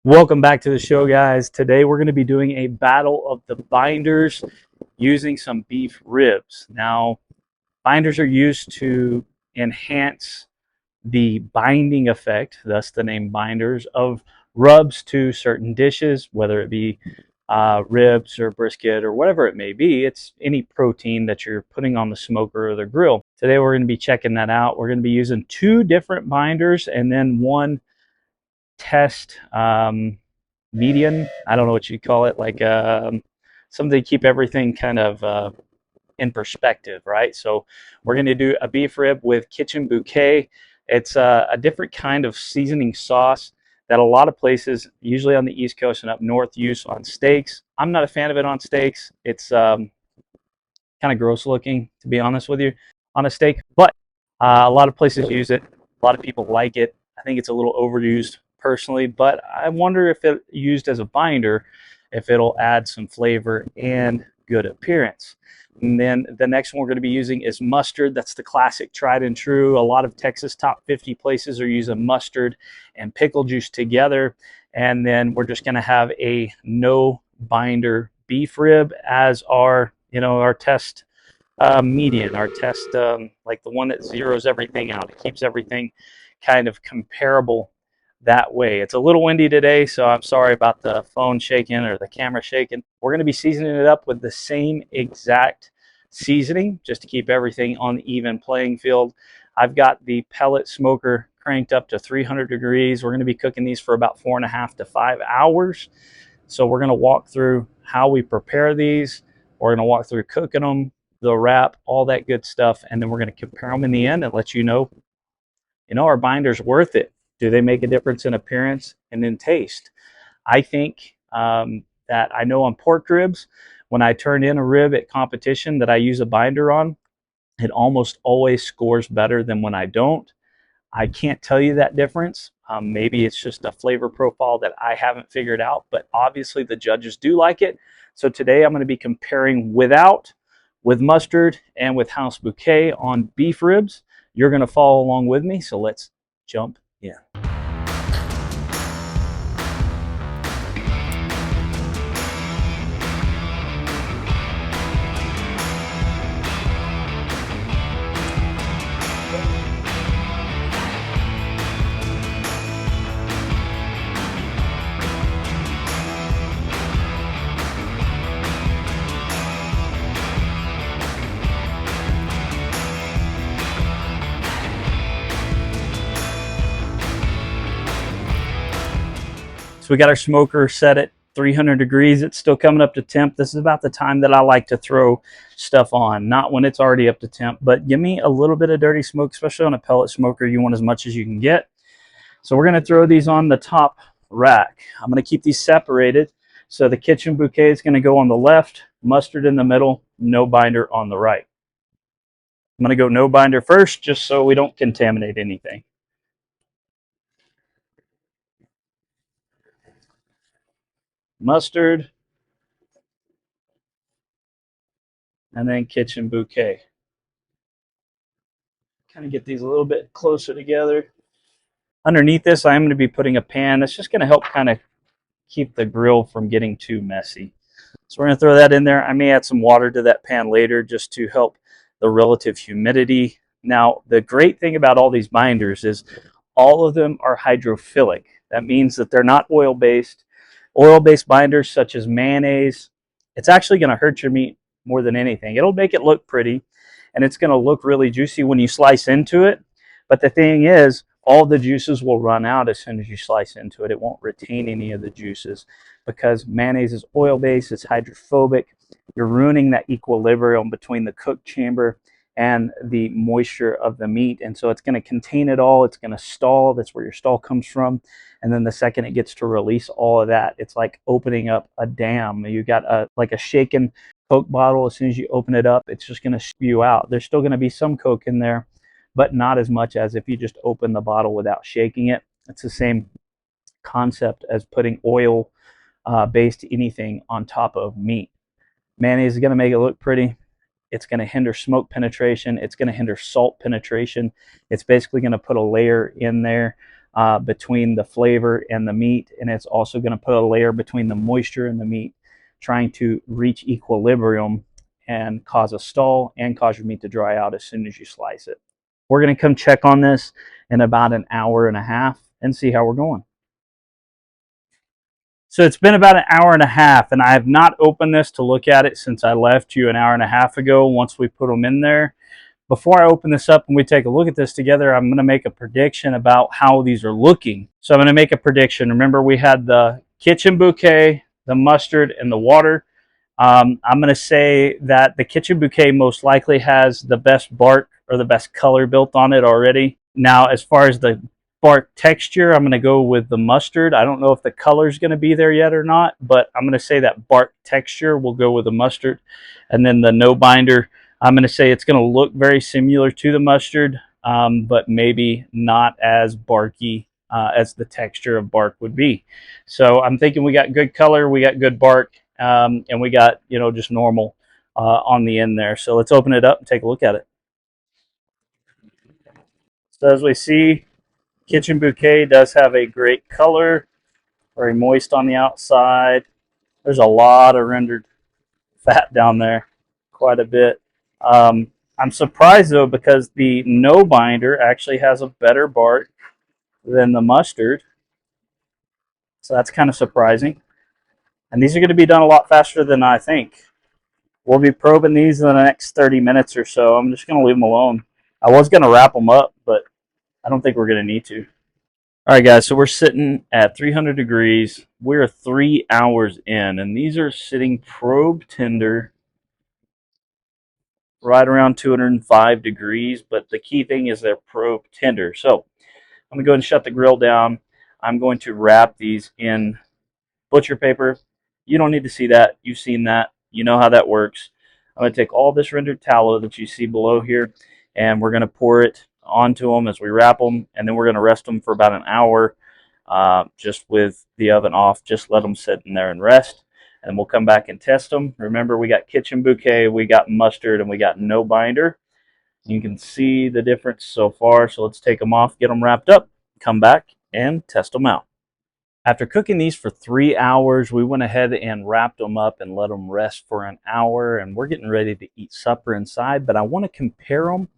Welcome back to the show, guys. Today we're going to be doing a battle of the binders using some beef ribs. Now, binders are used to enhance the binding effect, thus the name binders, of rubs to certain dishes, whether it be ribs or brisket or whatever it may be. It's any protein that you're putting on the smoker or the grill. Today we're going to be checking that out. We're going to be using two different binders and then one test median. I don't know what you call it, like something to keep everything kind of in perspective, right? So we're going to do a beef rib with kitchen bouquet. It's a different kind of seasoning sauce that a lot of places, usually on the East Coast and up north, use on steaks. I'm not a fan of it on steaks. It's kind of gross looking, to be honest with you, on a steak. But a lot of places use it. A lot of people like it. I think it's a little overused personally, but I wonder if it used as a binder, if it'll add some flavor and good appearance. And then the next one we're going to be using is mustard. That's the classic tried and true. A lot of Texas top 50 places are using mustard and pickle juice together. And then we're just going to have a no binder beef rib as our, our test median, our test, like the one that zeroes everything out. It keeps everything kind of comparable that way. It's a little windy today, so I'm sorry about the phone shaking or the camera shaking. We're going to be seasoning it up with the same exact seasoning just to keep everything on the even playing field. I've got the pellet smoker cranked up to 300 degrees. We're going to be cooking these for about 4.5 to 5 hours. So we're going to walk through how we prepare these. We're going to walk through cooking them, the wrap, all that good stuff, and then we're going to compare them in the end and let you know, our binder's worth it. Do they make a difference in appearance and in taste? I think that I know on pork ribs, when I turn in a rib at competition that I use a binder on, it almost always scores better than when I don't. I can't tell you that difference. Maybe it's just a flavor profile that I haven't figured out, but obviously the judges do like it. So today I'm going to be comparing without, with mustard, and with house bouquet on beef ribs. You're going to follow along with me, so let's jump in. So we got our smoker set at 300 degrees. It's still coming up to temp. This is about the time that I like to throw stuff on, not when it's already up to temp, but give me a little bit of dirty smoke, especially on a pellet smoker. You want as much as you can get. So we're going to throw these on the top rack. I'm going to keep these separated. So the kitchen bouquet is going to go on the left, mustard in the middle, no binder on the right. I'm going to go no binder first, just so we don't contaminate anything. Mustard, and then kitchen bouquet. Kind of get these a little bit closer together. Underneath this, I'm going to be putting a pan. That's just going to help kind of keep the grill from getting too messy. So we're going to throw that in there. I may add some water to that pan later just to help the relative humidity. Now, the great thing about all these binders is all of them are hydrophilic. That means that they're not oil-based. Oil-based binders such as mayonnaise, it's actually going to hurt your meat more than anything. It'll make it look pretty, and it's going to look really juicy when you slice into it. But the thing is, all the juices will run out as soon as you slice into it. It won't retain any of the juices because mayonnaise is oil-based, it's hydrophobic. You're ruining that equilibrium between the cook chamber and the moisture of the meat. And so it's going to contain it all. It's going to stall. That's where your stall comes from. And then the second it gets to release all of that, it's like opening up a dam. You got like a shaken Coke bottle. As soon as you open it up, it's just going to spew out. There's still going to be some Coke in there, but not as much as if you just open the bottle without shaking it. It's the same concept as putting oil based anything on top of meat. Mayonnaise is going to make it look pretty. It's going to hinder smoke penetration. It's going to hinder salt penetration. It's basically going to put a layer in there between the flavor and the meat, and it's also going to put a layer between the moisture and the meat, trying to reach equilibrium and cause a stall and cause your meat to dry out as soon as you slice it. We're going to come check on this in about an hour and a half and see how we're going. So it's been about an hour and a half, and I have not opened this to look at it since I left you an hour and a half ago once we put them in there. Before I open this up and we take a look at this together, I'm going to make a prediction about how these are looking. So I'm going to make a prediction. Remember, we had the kitchen bouquet, the mustard, and the water. I'm going to say that the kitchen bouquet most likely has the best bark or the best color built on it already. Now, as far as the bark texture, I'm going to go with the mustard. I don't know if the color is going to be there yet or not, but I'm going to say that bark texture will go with the mustard. And then the no binder, I'm going to say it's going to look very similar to the mustard, but maybe not as barky as the texture of bark would be. So I'm thinking we got good color, we got good bark, and we got, just normal on the end there. So let's open it up and take a look at it. So as we see, Kitchen Bouquet does have a great color, very moist on the outside. There's a lot of rendered fat down there, quite a bit. I'm surprised though, because the no binder actually has a better bark than the mustard. So that's kind of surprising. And these are going to be done a lot faster than I think. We'll be probing these in the next 30 minutes or so. I'm just going to leave them alone. I was going to wrap them up, but I don't think we're going to need to. All right, guys, so we're sitting at 300 degrees. We're 3 hours in, and these are sitting probe tender right around 205 degrees, but the key thing is they're probe tender. So I'm going to go ahead and shut the grill down. I'm going to wrap these in butcher paper. You don't need to see that. You've seen that. You know how that works. I'm going to take all this rendered tallow that you see below here, and we're going to pour it onto them as we wrap them, and then we're going to rest them for about an hour, just with the oven off. Just let them sit in there and rest, and we'll come back and test them. Remember, we got kitchen bouquet, we got mustard, and we got no binder. You can see the difference so far, so let's take them off, get them wrapped up, come back, and test them out. After cooking these for 3 hours, we went ahead and wrapped them up and let them rest for an hour, and we're getting ready to eat supper inside, but I want to compare them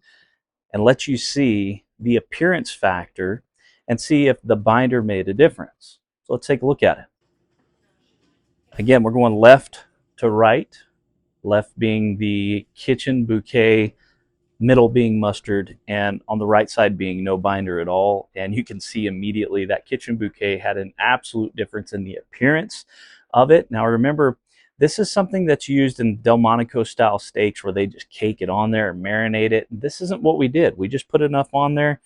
and let you see the appearance factor and see if the binder made a difference. So let's take a look at it. Again, we're going left to right, left being the kitchen bouquet, middle being mustard, and on the right side being no binder at all. And you can see immediately that kitchen bouquet had an absolute difference in the appearance of it. Now remember, this is something that's used in Delmonico style steaks where they just cake it on there and marinate it. This isn't what we did. We just put enough on there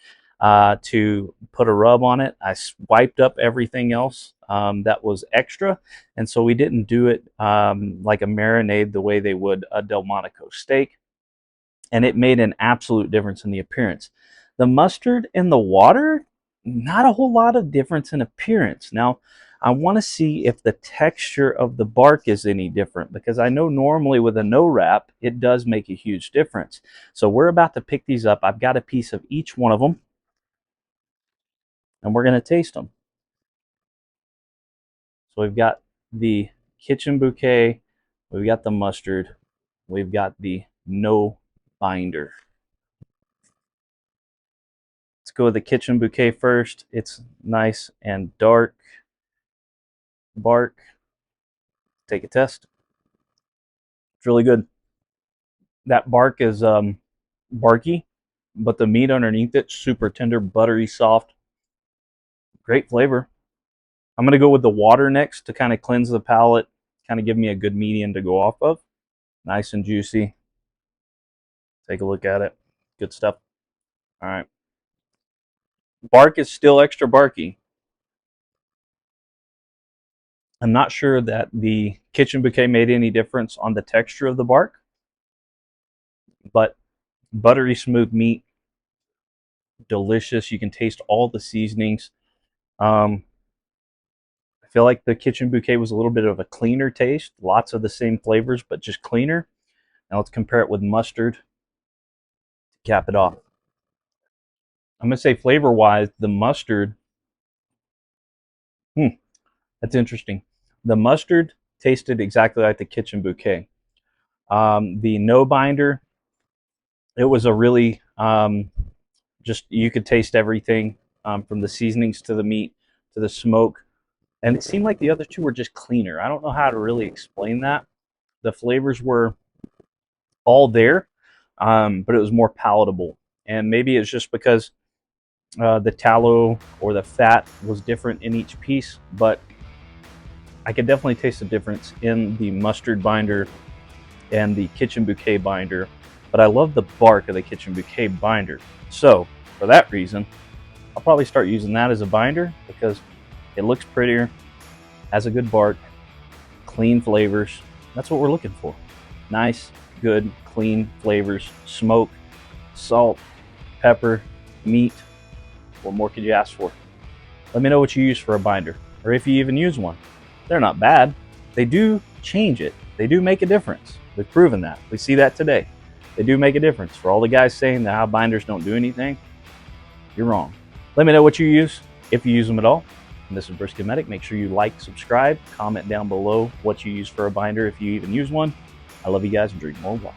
to put a rub on it. I wiped up everything else that was extra, and so we didn't do it like a marinade the way they would a Delmonico steak. And it made an absolute difference in the appearance. The mustard and the water, not a whole lot of difference in appearance. Now, I want to see if the texture of the bark is any different, because I know normally with a no wrap, it does make a huge difference. So we're about to pick these up. I've got a piece of each one of them, and we're going to taste them. So we've got the kitchen bouquet, we've got the mustard, we've got the no binder. Let's go with the kitchen bouquet first. It's nice and dark bark. Take a test. It's really good. That bark is barky, but the meat underneath it, super tender, buttery, soft. Great flavor. I'm going to go with the water next to kind of cleanse the palate, kind of give me a good medium to go off of. Nice and juicy. Take a look at it. Good stuff. All right. Bark is still extra barky. I'm not sure that the kitchen bouquet made any difference on the texture of the bark, but buttery smooth meat, delicious. You can taste all the seasonings. I feel like the kitchen bouquet was a little bit of a cleaner taste, lots of the same flavors, but just cleaner. Now let's compare it with mustard to cap it off. I'm going to say flavor-wise, the mustard That's interesting. The mustard tasted exactly like the kitchen bouquet. The no binder, it was a really just, you could taste everything, from the seasonings to the meat to the smoke. And it seemed like the other two were just cleaner. I don't know how to really explain that. The flavors were all there, but it was more palatable. And maybe it's just because the tallow or the fat was different in each piece, but I could definitely taste the difference in the mustard binder and the kitchen bouquet binder. But I love the bark of the kitchen bouquet binder. So for that reason, I'll probably start using that as a binder because it looks prettier, has a good bark, clean flavors. That's what we're looking for. Nice, good, clean flavors, smoke, salt, pepper, meat. What more could you ask for? Let me know what you use for a binder, or if you even use one. They're not bad. They do change it. They do make a difference. We've proven that. We see that today. They do make a difference. For all the guys saying that how binders don't do anything, you're wrong. Let me know what you use, if you use them at all. And this is Brisket Medic. Make sure you like, subscribe, comment down below what you use for a binder if you even use one. I love you guys and drink more water.